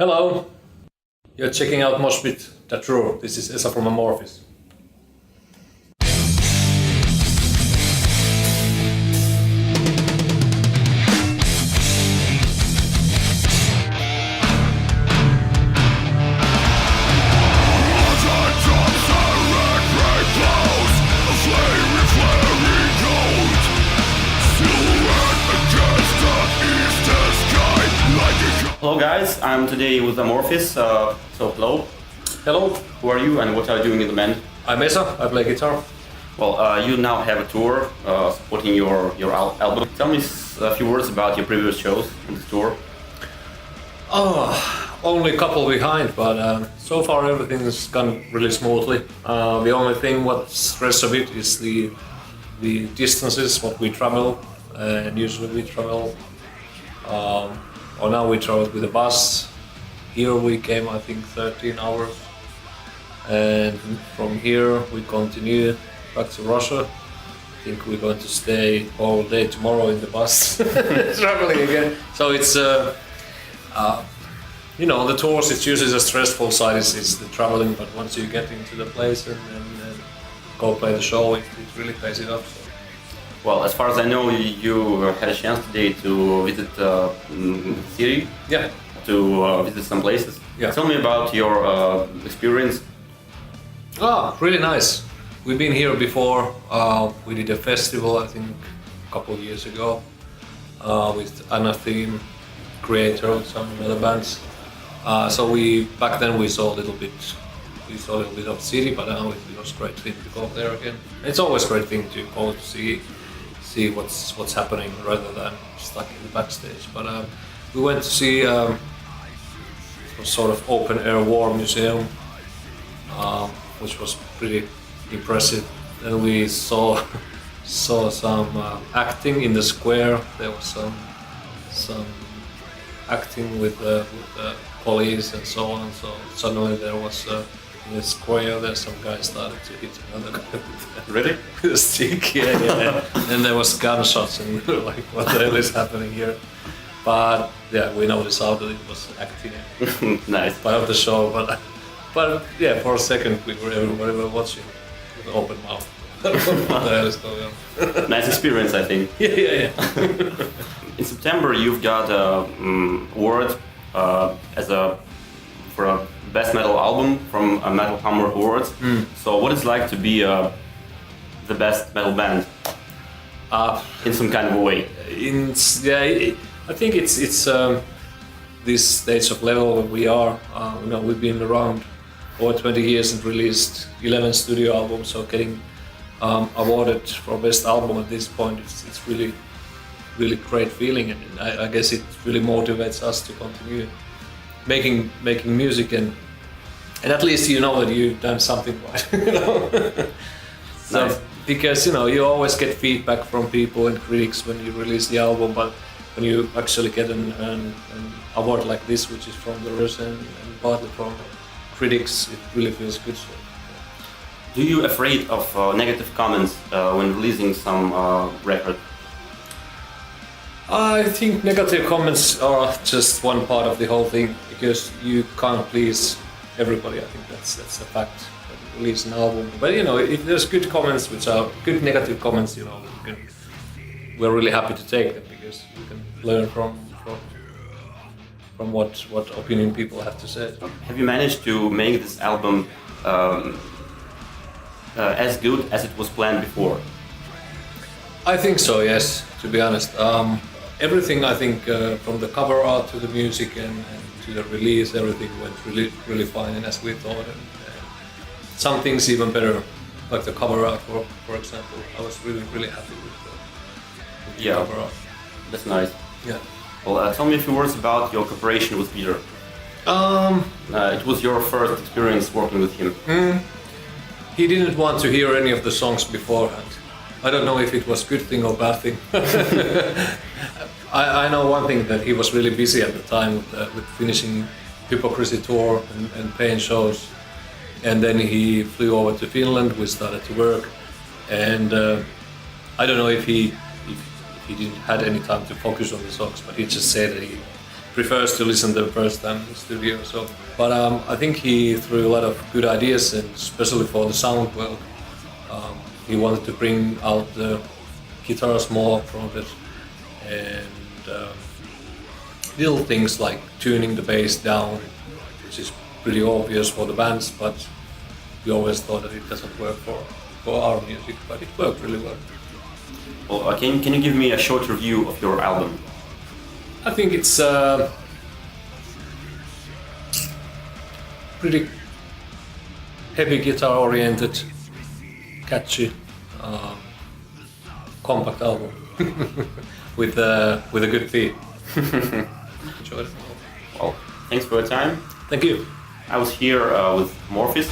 Hello, you're checking out MOSHPIT, that's true. This is Esa from Amorphis. Hello guys, I'm today with Amorphis, so hello. Hello, Who are you and what are you doing in the band? I'm Esa, I play guitar. Well, you now have a tour supporting your album. Tell me a few words about your previous shows on this tour. Only a couple behind, but so far everything's gone really smoothly. The only thing what stress a bit is the distances what we travel, and usually we travel. Or now we traveled with a bus. Here we came, I think, 13 hours. And from here we continue back to Russia. I think we're going to stay all day tomorrow in the bus, traveling again. So it's, the tours, it's usually the stressful side is the traveling, but once you get into the place and go play the show, it really pays it off. So. Well, as far as I know, you had a chance today to visit city. Yeah. To visit some places. Yeah. Tell me about your experience. Really nice. We've been here before. We did a festival, I think, a couple of years ago with Anna Theme, Creator, and some other bands. So back then we saw a little bit of city, but now it was a great thing to go there again. It's always a great thing to go to see what's happening rather than stuck in the backstage. But we went to see a sort of open air war museum, which was pretty impressive. And we saw some acting in the square. There was some acting with the police and so on. So suddenly there was in the square, there's some guy started to hit another guy with a stick. Yeah. And there was gunshots, and we were like, what the hell is happening here? But yeah, we noticed out that it was acting. Nice. Part of the show, but yeah, for a second everybody were watching with open mouth. What the hell is going on? Nice experience, I think. Yeah. In September, you've got an award for a best metal album from a Metal Hammer Awards. So, what it's like to be the best metal band in some kind of a way? I think it's this stage of level where we are. We've been around over 20 years and released 11 studio albums. So getting awarded for best album at this point, it's really, really great feeling, and I guess it really motivates us to continue making music, and at least you know that you've done something right. So, nice. Because you always get feedback from people and critics when you release the album, but when you actually get an award like this, which is from the viewers and partly from critics, it really feels good. So, Do you afraid of negative comments when releasing some record? I think negative comments are just one part of the whole thing, because you can't please everybody. I think that's a fact when you release an album. But if there's good comments, which are good negative comments, we're really happy to take them, because you can learn from what opinion people have to say. Have you managed to make this album as good as it was planned before? I think so, yes, to be honest. Everything, I think, from the cover art to the music and to the release, everything went really, really fine, and as we thought. And some things even better, like the cover art, for example. I was really, really happy with the cover art. That's nice. Yeah. Well, tell me a few words about your cooperation with Peter. It was your first experience working with him. He didn't want to hear any of the songs beforehand. I don't know if it was a good thing or bad thing. I know one thing, that he was really busy at the time with finishing Hypocrisy tour and paying shows. And then he flew over to Finland, we started to work. And I don't know if he didn't had any time to focus on the songs, but he just said that prefers to listen the first time in the studio. So, but I think he threw a lot of good ideas, and especially for the sound. Well, he wanted to bring out the guitars more from it, and little things like tuning the bass down, which is pretty obvious for the bands, but we always thought that it doesn't work for our music, but it worked really well. Well, can you give me a short review of your album? I think it's pretty heavy guitar oriented, catchy, compact album with a good beat. Enjoyed it. Well, thanks for your time. Thank you. I was here with Amorphis.